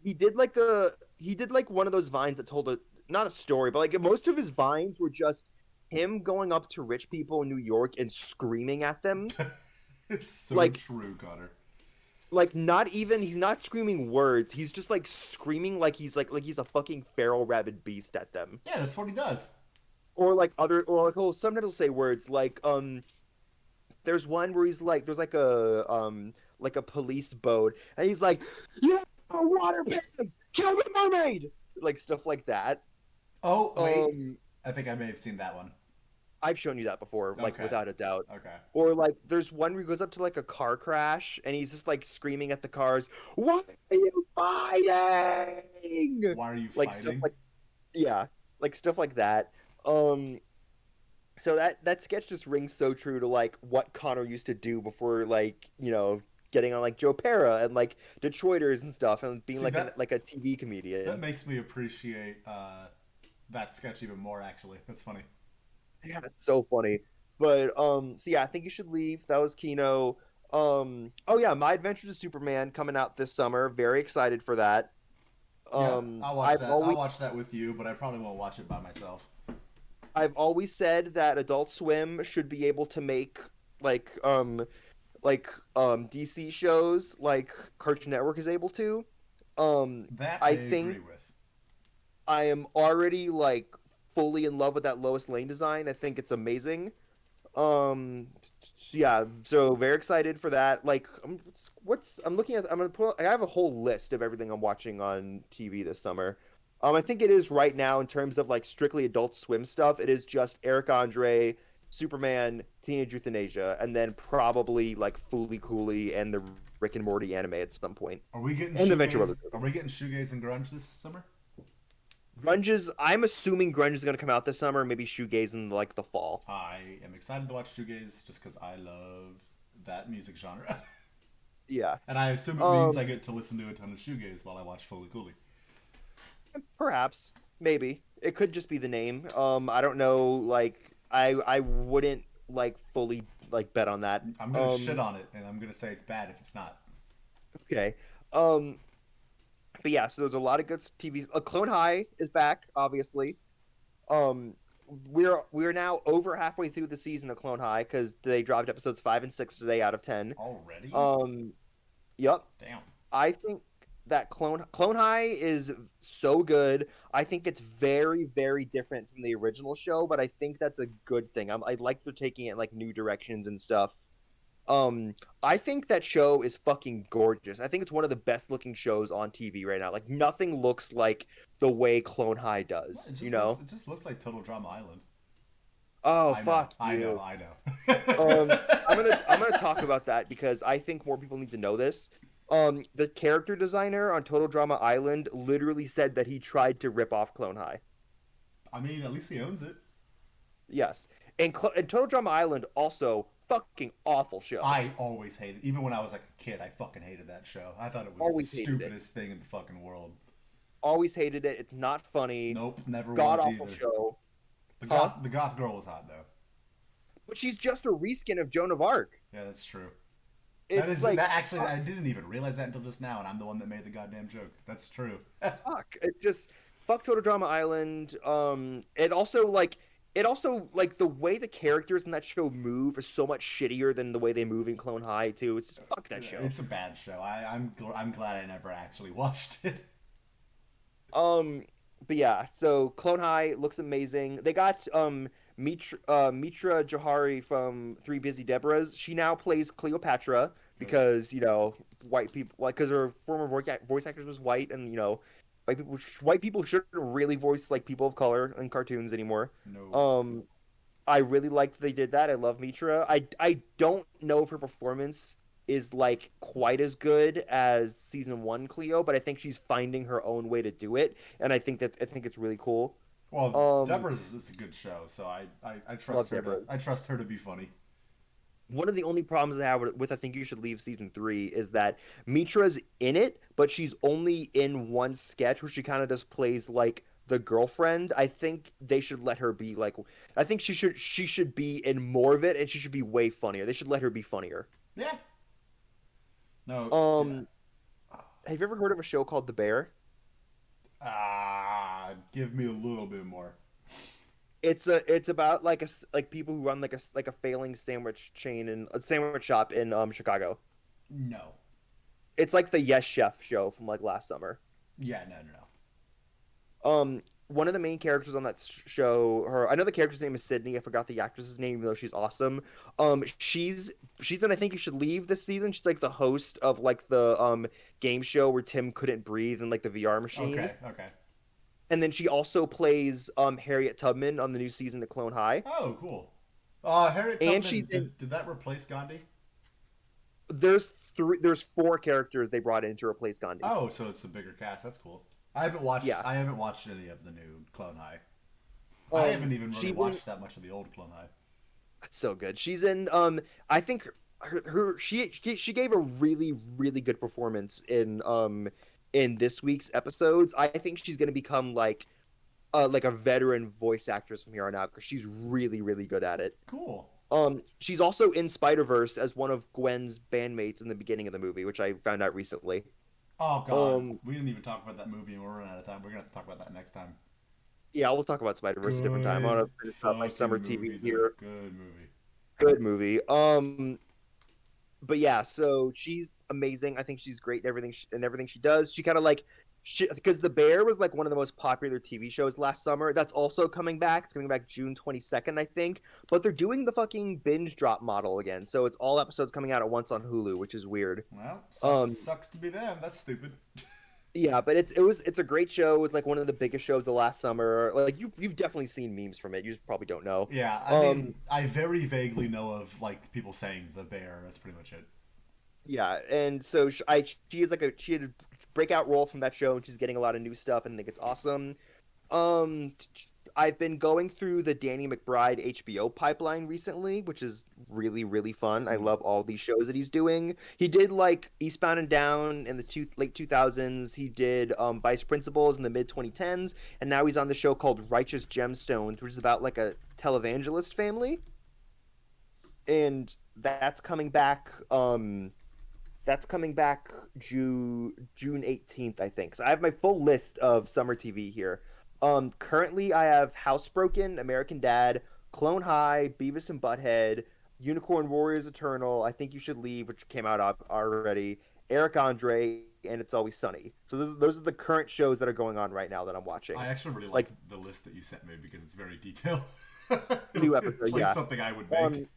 He did like one of those vines that told a not a story, but like most of his vines were just him going up to rich people in New York and screaming at them. It's so Like true, Connor. not even he's not screaming words. He's just like screaming like he's a fucking feral rabid beast at them. Yeah, that's what he does. Or like other or like sometimes he'll say words like there's one where he's like a police boat and he's like, yeah, water pigs, kill the mermaid, like stuff like that. Oh wait, um I think I may have seen that one. I've shown you that before, like Okay, without a doubt. okay. Or like there's one where he goes up to like a car crash and he's just like screaming at the cars, why are you fighting, Why are you like stuff fighting? like yeah, like stuff like that. um so that sketch just rings so true to like what Connor used to do before, like, getting on like Joe Pera and like Detroiters and stuff and being See like that like a TV that comedian. makes me appreciate that sketch even more. Actually, that's funny. Yeah, it's so funny. But so yeah, I think you should leave. That was Kino. Oh yeah, My Adventures of Superman coming out this summer. Very excited for that. Yeah, I'll watch I've that. I'll always watch that with you, but I probably won't watch it by myself. I've always said that Adult Swim should be able to make like DC shows like Cartoon Network is able to. Um That I I agree think with. I am already like fully in love with that Lois Lane design. I think it's amazing. Um, yeah, so very excited for that. Like, I'm looking at. I'm gonna pull. I have a whole list of everything I'm watching on TV this summer. I think it is right now in terms of like strictly Adult Swim stuff. It is just Eric Andre, Superman, Teenage Euthanasia, and then probably like Fooly Cooley and the Rick and Morty anime at some point, Are we getting and the Venture shoegaze? Brothers Are movie. we getting shoegaze and grunge this summer? I'm assuming Grunge is gonna come out this summer. Maybe Shoegaze in like the fall. I am excited to watch shoegaze just because I love that music genre, Yeah. and I assume it means I Um, get to listen to a ton of shoegaze while I watch Foley Cooley. Perhaps, maybe it could just be the name. I don't know. Like, I wouldn't like fully like bet on that. I'm gonna shit on it, and I'm gonna say it's bad if it's not. Okay. Um, but yeah, so there's a lot of good TV. Clone High is back, obviously. Um, we're now over halfway through the season of Clone High because they dropped episodes 5 and 6 today out of 10. Already? Um, yep. Damn. I think that Clone High is so good. I think it's very, very different from the original show, but I think that's a good thing. I like they're taking it in like new directions and stuff. I think that show is fucking gorgeous. I think it's one of the best looking shows on TV right now. Like nothing looks like the way Clone High Well, does, it you just looks know? it just looks like Total Drama Island. Oh, I know, fuck I know, you. I know. I'm gonna talk about that because I think more people need to know this. The character designer on Total Drama Island literally said that he tried to rip off Clone High. I mean, at least he owns it. Yes, and Total Drama Island also fucking awful show. I always hated, even when I was like a kid, I fucking hated that show. I thought it was the Always hated it. stupidest thing in the fucking world. Always hated it. It's not funny. Nope, never God was awful either. show. The Huh? goth girl was hot though. But she's just a reskin of Joan of Arc. Yeah, that's true. That It's is like that actually I didn't even realize that until just now, and I'm the one that made the goddamn joke. That's true. fuck. It just fuck Total Drama Island. It also like the way the characters in that show move is so much shittier than the way they move in Clone High too. It's just fuck that show. It's a bad show. I'm glad I never actually watched it. Um, but yeah, so Clone High looks amazing. They got Mitra Johari from Three Busy Debras. She now plays Cleopatra No, because white people, like, because her former voice actress was white, and white people shouldn't really voice like people of color in cartoons anymore. no. Um, I really liked they did that. I love Mitra. I don't know if her performance is like quite as good as season one Cleo, but I think she's finding her own way to do it, and I think it's really cool. Well, Um, Deborah's is a good show, so I trust Love her to Deborah. I trust her to be funny. one of the only problems I have with I think you should leave season 3 is that Mitra's in it, but she's only in one sketch where she kind of just plays like the girlfriend. I think they should let her be like I think she should be in more of it and she should be way funnier. They should let her be funnier. Yeah. No. Yeah. Um, have you ever heard of a show called The Bear? Give me a little bit more. It's about like like people who run like a failing sandwich chain and a sandwich shop in Chicago. No. It's like the Yes Chef show from like last summer. Yeah, no, no, no. One of the main characters on that show, her I know the character's name is Sydney. I forgot the actress's name, even though she's awesome. She's in I Think You Should Leave this season. She's like the host of like the game show where Tim couldn't breathe in like the VR machine. Okay, okay. And then she also plays Harriet Tubman on the new season of Clone High. Oh, cool. Harriet And Tubman, she's in did that replace Gandhi? there's four characters they brought in to replace Gandhi. Oh, so it's the bigger cast. That's cool. Yeah. I haven't watched any of the new Clone High. I haven't even really She watched that much of the old Clone High. so good. She's in I think she gave a really really good performance in this week's episodes. I think she's going to become like a veteran voice actress from here on out because she's really really good at it. Cool. She's also in Spider-Verse as one of Gwen's bandmates in the beginning of the movie, which I found out recently. Oh god, Um we didn't even talk about that movie, and we're running out of time. We're gonna have to talk about that next time. yeah, we'll talk about Spider-Verse a different time. I want to finish up my summer fucking TV movie, though. here. Good movie. Good movie. But yeah, so she's amazing. I think she's great in everything she does. She kind of like because The Bear was like one of the most popular TV shows last summer. That's also coming back. It's coming back June 22nd, I think. But they're doing the fucking binge drop model again. So it's all episodes coming out at once on Hulu, which is weird. Well, Um sucks to be them. That's stupid. yeah, but it's a great show. It's like one of the biggest shows of last summer. Like you've definitely seen memes from it. You just probably don't know. Yeah, I mean, I very vaguely know of like people saying the bear. That's pretty much it. Yeah, and so she is she had a breakout role from that show, and she's getting a lot of new stuff, and I think it's awesome. Um, I've been going through the Danny McBride HBO pipeline recently, which is really really fun. I Mm. love all these shows that he's doing. He did like Eastbound and Down in the late 2000s. He did Vice Principals in the mid 2010s, and now he's on the show called Righteous Gemstones, which is about like a televangelist family, and that's coming back June 18th, I think. So I have my full list of summer TV here. Currently I have Housebroken, American Dad, Clone High, Beavis and Butthead, Unicorn Warriors Eternal, I Think You Should Leave, which came out already, Eric Andre, and It's Always Sunny. So those are the current shows that are going on right now that I'm watching. I actually really Like like the list that you sent me because it's very detailed. new episode, It's like yeah. something I would make.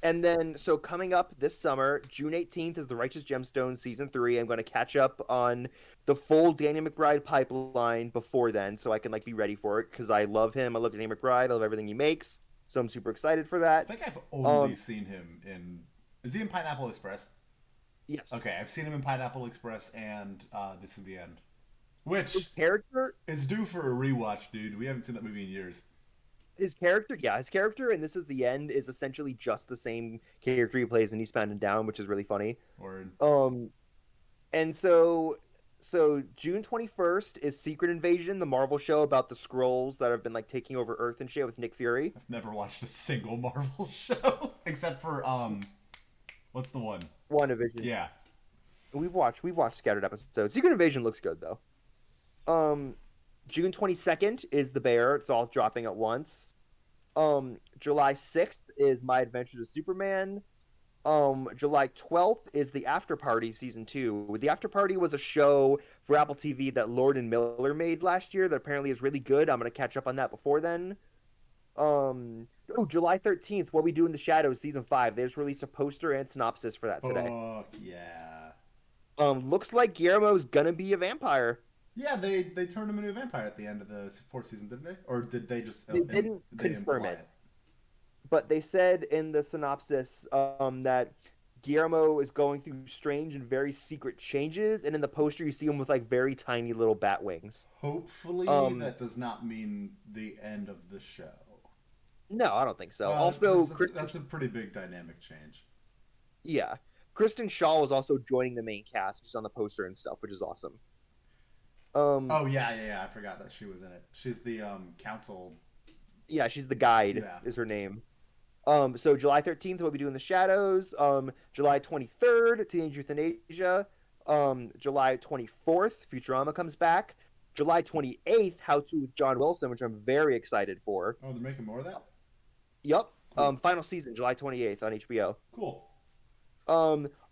And then, so coming up this summer, June 18th is The Righteous Gemstones Season 3. I'm going to catch up on the full Danny McBride pipeline before then, so I can, like, be ready for it, because I love him. I love Danny McBride. I love everything he makes, so I'm super excited for I that. think I've only seen him in. Is he in Pineapple Express? Yes. Okay, I've seen him in Pineapple Express and This Is the End, which His character, is due for a rewatch, dude. We haven't seen that movie in years. his character, and This Is the End is essentially just the same character he plays in Eastbound and Down, which is really funny. Or And so June 21st is Secret Invasion, the Marvel show about the Skrulls that have been like taking over Earth and shit with Nick Fury. I've never watched a single Marvel show except for what's the one? WandaVision. Yeah. We've watched scattered episodes. Secret Invasion looks good though. June 22nd is The Bear. It's all dropping at once. July 6th is My Adventures of Superman. July 12th is The After Party Season 2. The After Party was a show for Apple TV that Lord and Miller made last year that apparently is really good. I'm going to catch up on that before then. July 13th, What We Do in the Shadows Season 5. They just released a poster and synopsis for that today. Fuck yeah. Looks like Guillermo's going to be a vampire. Yeah, they turned him into a vampire at the end of the fourth season, didn't they? Or did they just? They didn't confirm imply it. But they said in the synopsis that Guillermo is going through strange and very secret changes, and in the poster you see him with like very tiny little bat wings. Hopefully, that does not mean the end of the show. No, I don't think so. Also, Kristen, That's a pretty big dynamic change. yeah, Kristen Shaw is also joining the main cast, just on the poster and stuff, which is awesome. Um, Oh yeah. I forgot that she was in it. She's the council. yeah, she's the guide, Yeah, is her name. So July 13th, we'll be doing The Shadows. July 23rd, Teenage Euthanasia. July 24th, Futurama comes back. July 28th, How to with John Wilson, which I'm very excited for. oh, they're making more of that. Yup. Cool, Final season, July 28th on HBO. cool.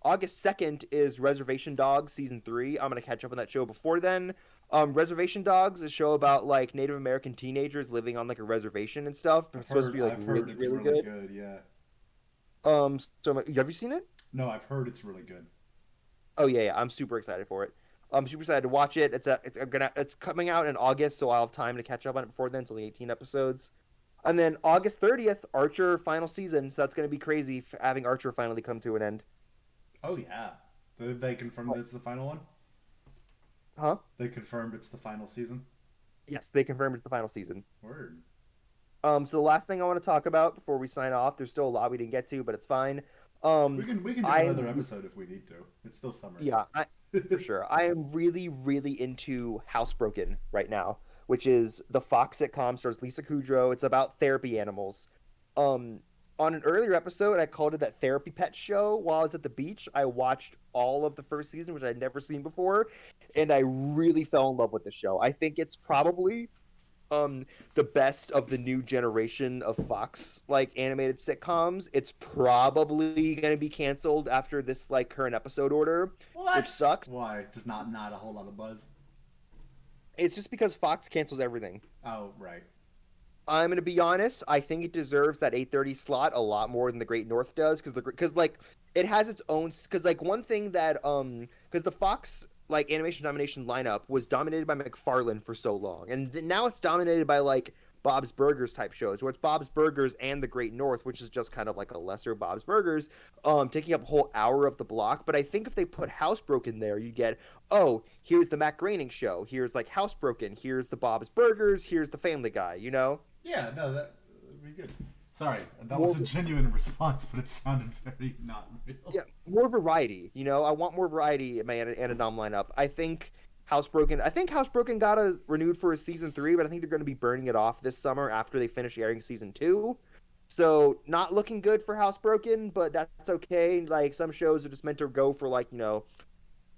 August 2nd is Reservation Dogs season 3. I'm gonna catch up on that show before then. Reservation Dogs is a show about like Native American teenagers living on like a reservation and stuff. It's supposed to be like I've heard really, it's really really good. good. Yeah. So have you seen it? No, I've heard it's really good. Oh yeah, I'm super excited for it. I'm super excited to watch it. It's coming out in August, so I'll have time to catch up on it before then. It's only 18 episodes. And then August 30th, Archer final season. So that's gonna be crazy having Archer finally come to an end. Oh yeah, they confirmed it's the final one. Huh? They confirmed it's the final season. Yes, they confirmed it's the final season. Word. So the last thing I want to talk about before we sign off, there's still a lot we didn't get to, but it's fine. We can do another I'm episode if we need to. It's still summer. yeah, for sure. I am really, really into Housebroken right now, which is the Fox sitcom, stars Lisa Kudrow. It's about therapy animals. Um, on an earlier episode, I called it that therapy pet show. While I was at the beach, I watched all of the first season, which I'd never seen before, and I really fell in love with the show. I think it's probably the best of the new generation of Fox like animated sitcoms. It's probably going to be canceled after this like current episode order, which What? sucks. Why? Just not a whole lot of buzz. It's just because Fox cancels everything. Oh right. I'm going to be honest, I think it deserves that 8:30 slot a lot more than the Great North does cuz like it has its own cuz like one thing that cuz the Fox like animation domination lineup was dominated by McFarlane for so long, and now it's dominated by like Bob's Burgers type shows, where it's Bob's Burgers and the Great North, which is just kind of like a lesser Bob's Burgers, taking up a whole hour of the block. But I think if they put Housebroken there, you get, oh, here's the Matt Groening show, here's like Housebroken, here's the Bob's Burgers, here's the Family Guy, you know? Yeah. No, that'd be good. Sorry, that More was a genuine response, but it sounded very not real. yeah, more variety. You know, I want more variety in my Anadom lineup. I think Housebroken got a renewed for a season 3, but I think they're going to be burning it off this summer after they finish airing season 2. So not looking good for Housebroken, but that's okay. Like some shows are just meant to go for like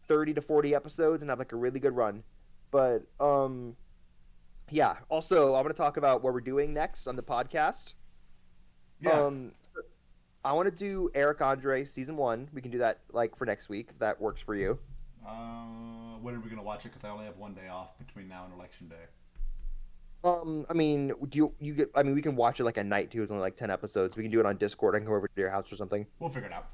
30 to 40 episodes and have like a really good run. But yeah. Also, I'm going to talk about what we're doing next on the podcast. Yeah. Um, I want to do Eric Andre season 1. We can do that like for next week if that works for you. When are we gonna watch it? Because I only have one day off between now and election day. I mean, do you get? I mean, we can watch it like a night too. It's only like 10 episodes. We can do it on Discord. I can go over to your house or something. We'll figure it out.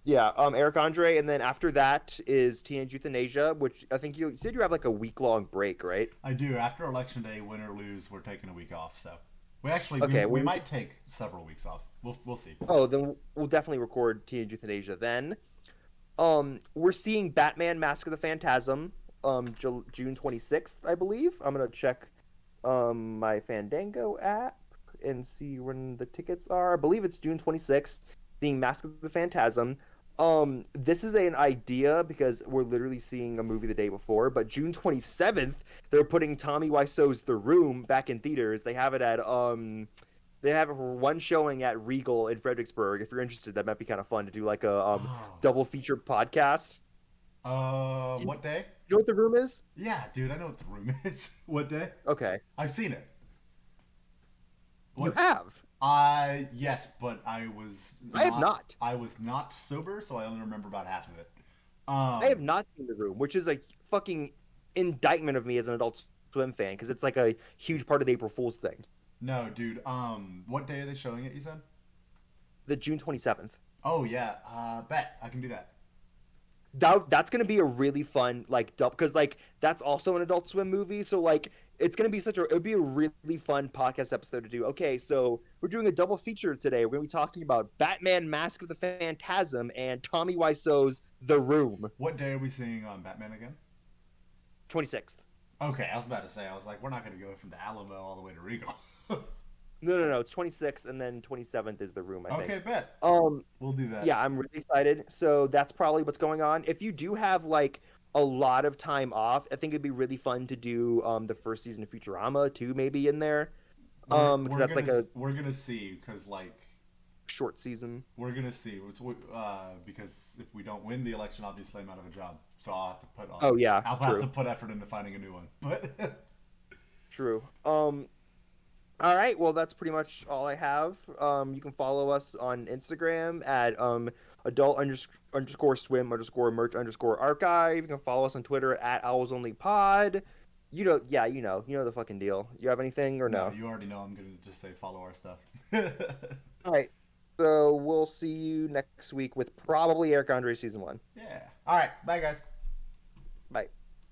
Yeah. Eric Andre, and then after that is Teenage Euthanasia, which I think you said you have like a week long break, right? I do. After election day, win or lose, we're taking a week off. So we actually Okay. we might take several weeks off. We'll see. Oh, then we'll definitely record Teenage Euthanasia then. We're seeing Batman: Mask of the Phantasm, June 26th, I believe. I'm gonna check, my Fandango app and see when the tickets are. I believe it's June 26th. Seeing Mask of the Phantasm. This is an idea because we're literally seeing a movie the day before. But June 27th, they're putting Tommy Wiseau's The Room back in theaters. They have it at They have one showing at Regal in Fredericksburg. If you're interested, that might be kind of fun to do like a Oh. double feature podcast. What day? You know what The Room is? Yeah, dude, I know what the room is. What day? Okay. I've seen it. You What? have. Yes, but I was I have not. I was not sober, so I only remember about half of it. I have not seen The Room, which is a fucking indictment of me as an Adult Swim fan because it's like a huge part of the April Fool's thing. No, dude. What day are they showing it? You said? The June 27th. Oh yeah. Bet I can do that. That's gonna be a really fun like double because like that's also an Adult Swim movie. So like it's gonna be it would be a really fun podcast episode to do. Okay, so we're doing a double feature today. We're gonna be talking about Batman: Mask of the Phantasm and Tommy Wiseau's The Room. What day are we seeing on Batman again? 26th. Okay, I was about to say. I was like, we're not going to go from the Alamo all the way to Regal. No. It's 26th, and then 27th is the room, I think. Okay, bet. Um, We'll do that. yeah, I'm really excited. So that's probably what's going on. If you do have like a lot of time off, I think it'd be really fun to do the first season of Futurama too, maybe in there. We're Because we're that's gonna like a we're gonna see because like short season. we're gonna see because if we don't win the election, obviously I'm out of a job, so Oh yeah, I'll have to true, put effort into finding a new one. But true. All right, well that's pretty much all I have. You can follow us on Instagram at adult swim merch archive. You can follow us on Twitter at owls only pod. Yeah, you know the fucking deal. You have anything or no, no? you already know I'm gonna just say follow our stuff. All right. So we'll see you next week with probably Eric Andre season one. Yeah. All right. Bye, guys.